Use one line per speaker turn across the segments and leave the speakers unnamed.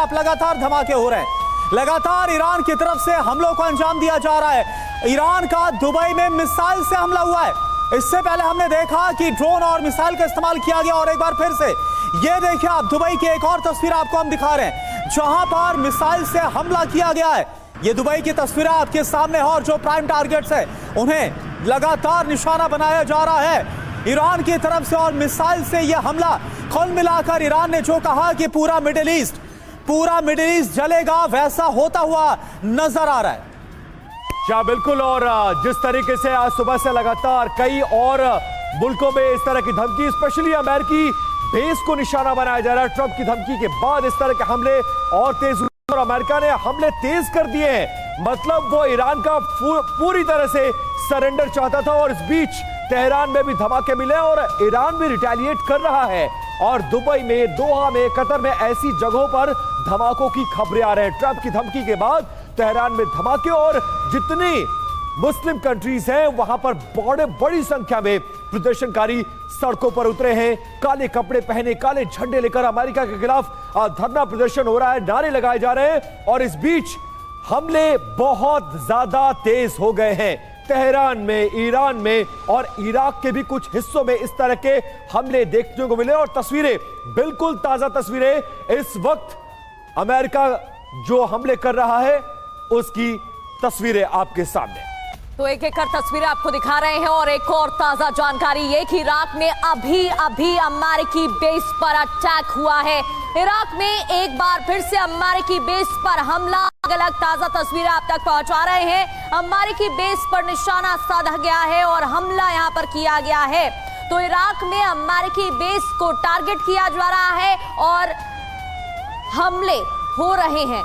खिलाफ लगातार धमाके हो रहे हैं। लगातार ईरान की तरफ से हमलों को अंजाम दिया जा रहा है। ईरान का दुबई में मिसाइल से हमला हुआ है। इससे पहले हमने देखा कि ड्रोन और मिसाइल का इस्तेमाल किया गया, और एक बार फिर से ये देखिए आप, दुबई की एक और तस्वीर आपको हम दिखा रहे हैं जहां पर मिसाइल से हमला किया गया है। ये दुबई की तस्वीरें आपके सामने, और जो प्राइम टारगेट्स है उन्हें लगातार निशाना बनाया जा रहा है ईरान की तरफ से, और मिसाइल से यह हमला कुल मिलाकर ईरान ने जो कहा कि पूरा मिडिल ईस्ट जलेगा, वैसा होता हुआ नजर आ रहा है।
क्या बिल्कुल, और जिस तरीके से आज सुबह से लगातार कई और मुल्कों में इस तरह की धमकी, स्पेशली अमेरिकी बेस को निशाना बनाया जा रहा है। ट्रंप की धमकी के बाद इस तरह के हमले और तेज हुए, और अमेरिका ने हमले तेज कर दिए हैं। मतलब वो ईरान का पूरी तरह से सरेंडर चाहता था, और इस बीच तेहरान में भी धमाके मिले और ईरान भी रिटेलिएट कर रहा है। और दुबई में, दोहा में, कतर में ऐसी जगहों पर धमाकों की खबरें आ रहे हैं। ट्रंप की धमकी के बाद तेहरान में धमाके, और जितनी मुस्लिम कंट्रीज हैं वहां पर बड़ी संख्या में प्रदर्शनकारी सड़कों पर उतरे हैं। काले कपड़े पहने, काले झंडे लेकर अमेरिका के खिलाफ धरना प्रदर्शन हो रहा है, नारे लगाए जा रहे हैं। और इस बीच हमले बहुत ज्यादा तेज हो गए हैं तेहरान में, ईरान में और इराक के भी कुछ हिस्सों में इस तरह के हमले देखने को मिले। और तस्वीरें, बिल्कुल ताजा तस्वीरें, इस वक्त अमेरिका जो हमले कर रहा है उसकी तस्वीरें आपके सामने।
तो एक एक कर तस्वीरें आपको दिखा रहे हैं, और एक और ताजा जानकारी ये कि इराक में अभी अमेरिकी बेस पर अटैक हुआ है। इराक में एक बार फिर से अमेरिकी बेस पर हमला, अलग ताजा तस्वीरें आप तक पहुंचा रहे हैं। अमेरिकी बेस पर निशाना साधा गया है और हमला यहां पर किया गया है। तो इराक में अमेरिकी बेस को टारगेट किया जा रहा है और हमले हो रहे हैं।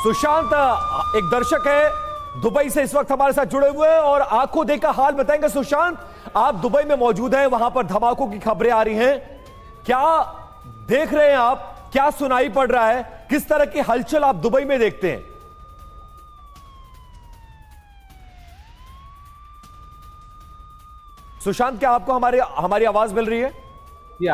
सुशांत एक दर्शक है दुबई से इस वक्त हमारे साथ जुड़े हुए हैं और आंखों देखा हाल बताएंगे। सुशांत, आप दुबई में मौजूद हैं, वहां पर धमाकों की खबरें आ रही हैं, क्या देख रहे हैं आप? क्या सुनाई पड़ रहा है? किस तरह की हलचल आप दुबई में देखते हैं? सुशांत, क्या आपको हमारी आवाज मिल रही है?
जी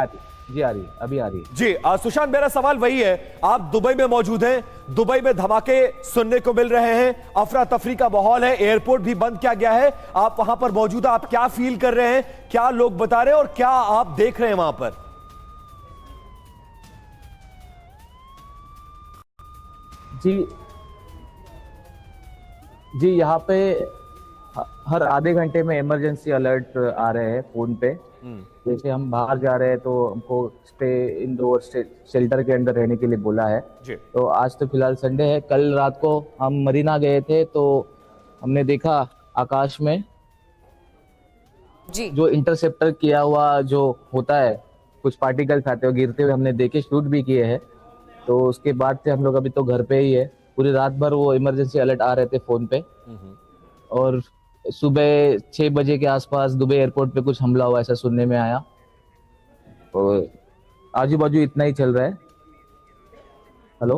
आ रही है, अभी आ रही है
जी। सुशांत, मेरा सवाल वही है, आप दुबई में मौजूद हैं, दुबई में धमाके सुनने को मिल रहे हैं, अफरा तफरी का माहौल है, एयरपोर्ट भी बंद किया गया है, आप वहां पर मौजूद हैं, आप क्या फील कर रहे हैं, क्या लोग बता रहे हैं और क्या आप देख रहे हैं वहां पर?
जी यहाँ पे हर आधे घंटे में इमरजेंसी अलर्ट आ रहे हैं फोन पे। जैसे हम बाहर जा रहे हैं तो हमको स्टे इंडोर शेल्टर के अंदर रहने के लिए बोला है। तो आज तो फिलहाल संडे है, कल रात को हम मरीना गए थे तो हमने देखा आकाश में जो इंटरसेप्टर किया हुआ जो होता है, कुछ पार्टिकल्स आते हुए गिरते हुए हमने देखे, शूट भी किए हैं। तो उसके बाद से हम लोग अभी तो घर पे ही है, पूरी रात भर वो इमरजेंसी अलर्ट आ रहे थे फोन पे। और सुबह 6 बजे के आसपास दुबई एयरपोर्ट पे कुछ हमला हुआ ऐसा सुनने में आया। और आजू बाजू इतना ही चल रहा है। हेलो,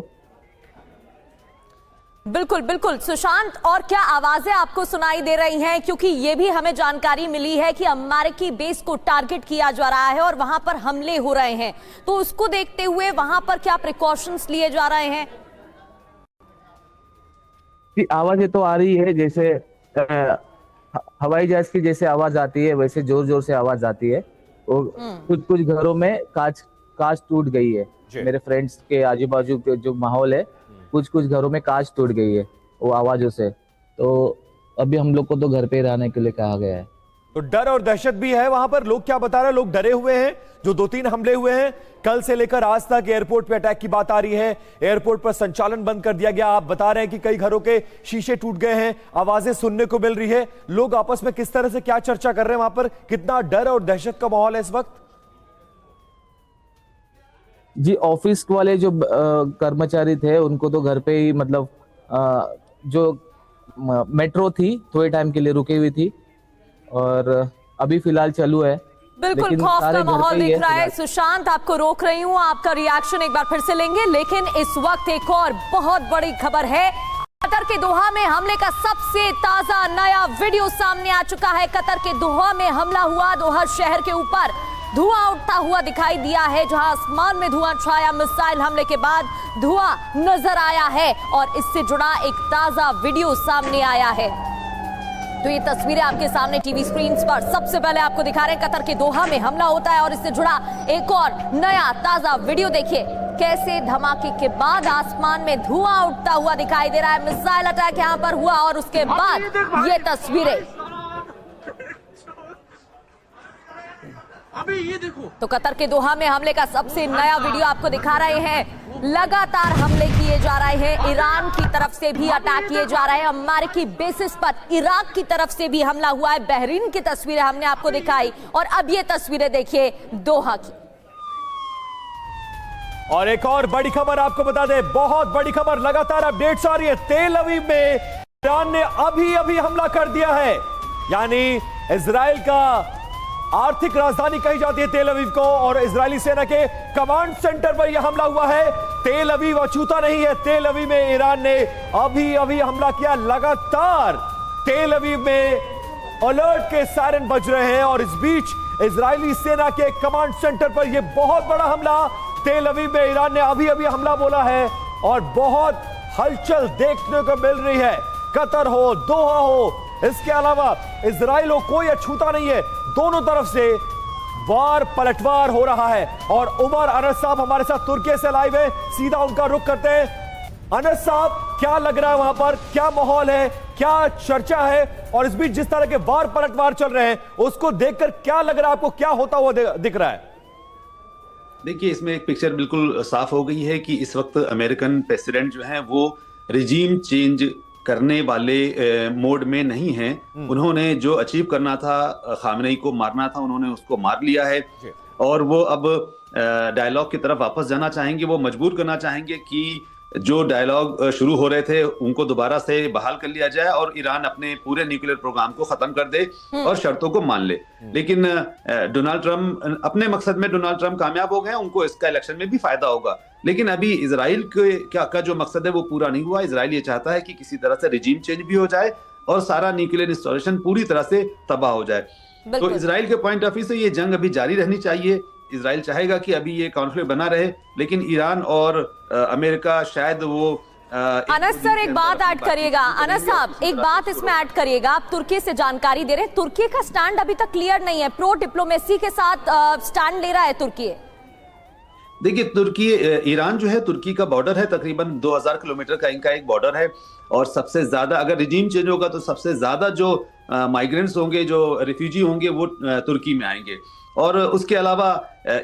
बिल्कुल बिल्कुल सुशांत, और क्या आवाजें आपको सुनाई दे रही हैं? क्योंकि ये भी हमें जानकारी मिली है कि अमेरिकी बेस को टारगेट किया जा रहा है और वहां पर हमले हो रहे हैं, तो उसको देखते हुए वहां पर क्या प्रिकॉशंस लिए जा रहे हैं?
आवाजें तो आ रही है, जैसे हवाई जहाज की जैसे आवाज आती है वैसे जोर जोर से आवाज आती है। और कुछ घरों में कांच टूट गई है। मेरे फ्रेंड्स के आजू बाजू के जो माहौल है, कुछ घरों में कांच टूट गई है वो आवाजों से। तो अभी हम लोग को तो घर पे रहने के लिए कहा गया है।
तो डर और दहशत भी है वहां पर, लोग क्या बता रहे हैं? लोग डरे हुए हैं, जो 2-3 हमले हुए हैं कल से लेकर आज तक। एयरपोर्ट पे अटैक की बात आ रही है, एयरपोर्ट पर संचालन बंद कर दिया गया। आप बता रहे हैं कि कई घरों के शीशे टूट गए हैं, आवाजें सुनने को मिल रही है। लोग आपस में किस तरह से क्या चर्चा कर रहे हैं वहां पर? कितना डर और दहशत का माहौल है इस वक्त?
जी, ऑफिस वाले जो कर्मचारी थे उनको तो घर पे ही, मतलब जो मेट्रो थी थोड़े टाइम के लिए रुकी हुई थी और अभी फिलहाल चालू है।
बिल्कुल खौफ का माहौल दिख रहा है। सुशांत, आपको रोक रही हूँ, आपका रिएक्शन एक बार फिर से लेंगे, लेकिन इस वक्त एक और बहुत बड़ी खबर है। कतर के दोहा में हमले का सबसे ताजा नया वीडियो सामने आ चुका है। कतर के दोहा में हमला हुआ, दोहा शहर के ऊपर धुआं उठता हुआ दिखाई दिया है। जहां आसमान में धुआं छाया, मिसाइल हमले के बाद धुआं नजर आया है और इससे जुड़ा एक ताजा वीडियो सामने आया है। तो ये तस्वीरें आपके सामने टीवी स्क्रीन पर सबसे पहले आपको दिखा रहे हैं। कतर के दोहा में हमला होता है और इससे जुड़ा एक और नया ताजा वीडियो देखिए, कैसे धमाके के बाद आसमान में धुआं उठता हुआ दिखाई दे रहा है। मिसाइल अटैक यहां पर हुआ और उसके बाद ये तस्वीरें।
अभी ये देखो,
तो कतर के दोहा में हमले का सबसे नया वीडियो आपको दिखा रहे हैं। लगातार हमले किए जा रहे हैं, ईरान की तरफ से भी अटैक किए जा रहे हैं। अमेरिकी बेसिस पर इराक की तरफ से भी हमला हुआ है। बहरीन की तस्वीरें हमने आपको दिखाई और अब ये तस्वीरें देखिए दोहा की।
और एक और बड़ी खबर आपको बता दें, बहुत बड़ी खबर, लगातार अपडेट्स आ रही है। तेल अवीव में ईरान ने अभी अभी हमला कर दिया है। यानी इजराइल का आर्थिक राजधानी कही जाती है तेल अवीव को, और इजरायली सेना के कमांड सेंटर पर यह हमला हुआ है। तेल अवीव अछूता नहीं है। तेल अवीव में ईरान ने अभी अभी हमला किया। लगातार तेल अवीव में अलर्ट के सायरन बज रहे हैं और इस बीच इजरायली सेना के कमांड सेंटर पर यह बहुत बड़ा हमला तेल अवीव में ईरान ने अभी अभी हमला बोला है और बहुत हलचल देखने को मिल रही है। कतर हो, दोहा हो, इसके अलावा इजराइल हो, कोई अछूता नहीं है। दोनों तरफ से वार पलटवार हो रहा है। और उमर अनस साहब हमारे साथ तुर्की से लाइव है, सीधा उनका रुख करते हैं। अनस साहब, क्या लग रहा है वहां पर, क्या माहौल है, क्या चर्चा है, और इस बीच जिस तरह के वार पलटवार चल रहे हैं उसको देखकर क्या लग रहा है आपको, क्या होता हुआ दिख रहा है?
देखिए, इसमें एक पिक्चर बिल्कुल साफ हो गई है कि इस वक्त अमेरिकन प्रेसिडेंट जो हैं वो रिजीम चेंज करने वाले मोड में नहीं हैं। उन्होंने जो अचीव करना था, खामनेई को मारना था, उन्होंने उसको मार लिया है और वो अब डायलॉग की तरफ वापस जाना चाहेंगे। वो मजबूर करना चाहेंगे कि जो डायलॉग शुरू हो रहे थे उनको दोबारा से बहाल कर लिया जाए और ईरान अपने पूरे न्यूक्लियर प्रोग्राम को खत्म कर दे और शर्तों को मान ले। लेकिन डोनाल्ड ट्रंप अपने मकसद में डोनाल्ड ट्रंप कामयाब हो गए, उनको इसका इलेक्शन में भी फायदा होगा। लेकिन अभी इजराइल का जो मकसद है वो पूरा नहीं हुआ। इजराइल ये चाहता है कि किसी तरह से रिजीम चेंज भी हो जाए और सारा न्यूक्लियर इंस्टॉलेशन पूरी तरह से तबाह हो जाए। तो इजराइल के पॉइंट ऑफ व्यू से ये जंग अभी जारी रहनी चाहिए। इजराइल चाहेगा कि अभी ये कॉन्फ्लिक्ट बना रहे, लेकिन ईरान और अमेरिका शायद वो
अनस सर एक बात ऐड करिएगा, अनस साहब एक बात इसमें ऐड करिएगा। आप तुर्की से जानकारी दे रहे हैं, तुर्की का स्टैंड अभी तक क्लियर नहीं है। प्रो डिप्लोमेसी के साथ स्टैंड ले रहा है तुर्की।
देखिए, तुर्की, ईरान जो है तुर्की का बॉर्डर है, तकरीबन 2000 किलोमीटर का इनका एक बॉर्डर है और सबसे ज्यादा अगर रिजीम चेंज होगा तो सबसे ज्यादा जो माइग्रेंट्स होंगे, जो रिफ्यूजी होंगे, वो तुर्की में आएंगे। और उसके अलावा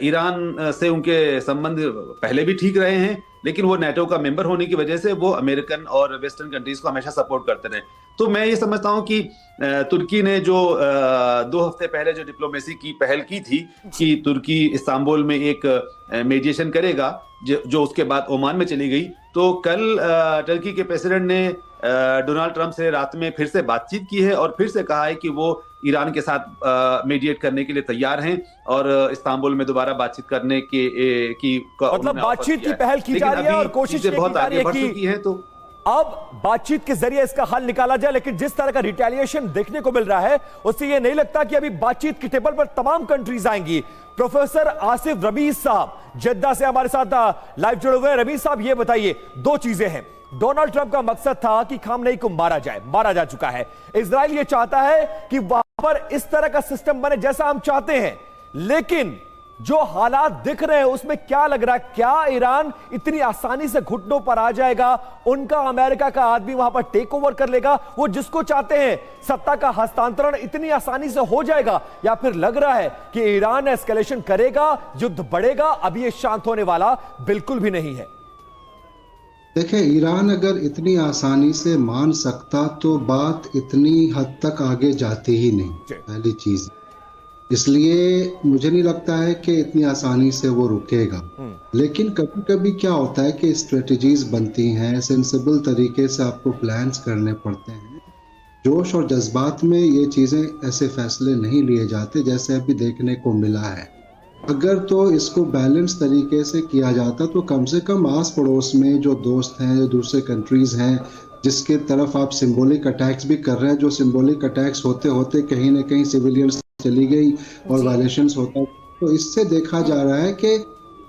ईरान से उनके संबंध पहले भी ठीक रहे हैं, लेकिन वो नेटो का मेंबर होने की वजह से वो अमेरिकन और वेस्टर्न कंट्रीज को हमेशा सपोर्ट करते रहे। तो मैं ये समझता हूं कि तुर्की ने जो 2 हफ्ते पहले जो डिप्लोमेसी की पहल की थी कि तुर्की इस्तांबुल में एक मीडिएशन करेगा, जो उसके बाद ओमान में चली गई। तो कल तुर्की के प्रेसिडेंट ने डोनाल्ड ट्रंप से रात में फिर से बातचीत की है और फिर से कहा है कि वो ईरान के साथ मीडिएट करने के लिए तैयार हैं और इस्तांबुल में दोबारा बातचीत करने की
मतलब बातचीत की पहल की जा रही है और कोशिश
बहुत आगे बढ़ चुकी है। तो
अब बातचीत के जरिए इसका हल निकाला जाए, लेकिन जिस तरह का रिटेलिएशन देखने को मिल रहा है उससे यह नहीं लगता कि अभी बातचीत की टेबल पर तमाम कंट्रीज आएंगी। प्रोफेसर आसिफ रमीज साहब जद्दा से हमारे साथ लाइव जुड़े हुए हैं। रमीज साहब, ये बताइए, 2 चीजें हैं। डोनाल्ड ट्रंप का मकसद था कि खामनेई को मारा जाए, मारा जा चुका है। इजराइल ये चाहता है कि वहां पर इस तरह का सिस्टम बने जैसा हम चाहते हैं, लेकिन जो हालात दिख रहे हैं उसमें क्या लग रहा है, क्या ईरान इतनी आसानी से घुटनों पर आ जाएगा? उनका अमेरिका का आदमी वहां पर टेक ओवर कर लेगा? वो जिसको चाहते हैं सत्ता का हस्तांतरण इतनी आसानी से हो जाएगा, या फिर लग रहा है कि ईरान एस्केलेशन करेगा, युद्ध बढ़ेगा? अभी ये शांत होने वाला बिल्कुल भी नहीं है।
देखिए, ईरान अगर इतनी आसानी से मान सकता तो बात इतनी हद तक आगे जाती ही नहीं, पहली चीज। इसलिए मुझे नहीं लगता है कि इतनी आसानी से वो रुकेगा। लेकिन कभी कभी क्या होता है कि स्ट्रेटजीज बनती हैं, सेंसिबल तरीके से आपको प्लान्स करने पड़ते हैं। जोश और जज्बात में ये चीज़ें, ऐसे फैसले नहीं लिए जाते जैसे अभी देखने को मिला है। अगर तो इसको बैलेंस तरीके से किया जाता तो कम से कम आस पड़ोस में जो दोस्त हैं, जो दूसरे कंट्रीज हैं, जिसके तरफ आप सिंबॉलिक अटैक्स भी कर रहे हैं, जो सिंबॉलिक अटैक्स होते होते कहीं ना कहीं सिविलियंस चली गई और वायलेशंस होता तो इससे देखा जा रहा है कि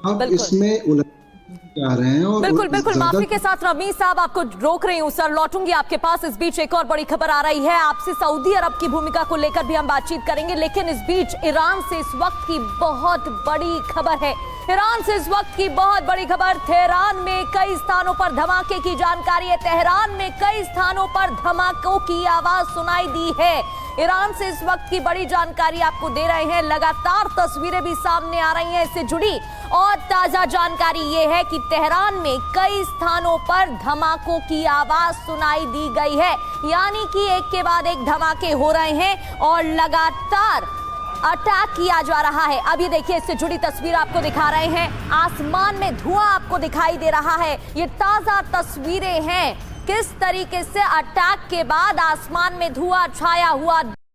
अब इसमें उलझ जा रहे हैं। और
बिल्कुल बिल्कुल, माफी के साथ रमीज साहब आपको रोक रही हूँ सर, लौटूंगी आपके पास। इस बीच एक और बड़ी खबर आ रही है, आपसे सऊदी अरब की भूमिका को लेकर भी हम बातचीत करेंगे, लेकिन इस बीच ईरान से इस वक्त की बहुत बड़ी खबर है। ईरान से इस वक्त की बहुत बड़ी खबर, तेहरान में कई स्थानों पर धमाके की जानकारी है। तेहरान में कई स्थानों पर धमाकों की आवाज सुनाई दी है। ईरान से इस वक्त की बड़ी जानकारी आपको दे रहे हैं, लगातार तस्वीरें भी सामने आ रही हैं इससे जुड़ी। और ताजा जानकारी यह है कि तेहरान में कई स्थानों पर धमाकों की आवाज सुनाई दी गई है, यानी कि एक के बाद एक धमाके हो रहे हैं और लगातार अटैक किया जा रहा है। अब ये देखिए, इससे जुड़ी तस्वीर आपको दिखा रहे हैं, आसमान में धुआं आपको दिखाई दे रहा है। ये ताजा तस्वीरें हैं, किस तरीके से अटैक के बाद आसमान में धुआं छाया हुआ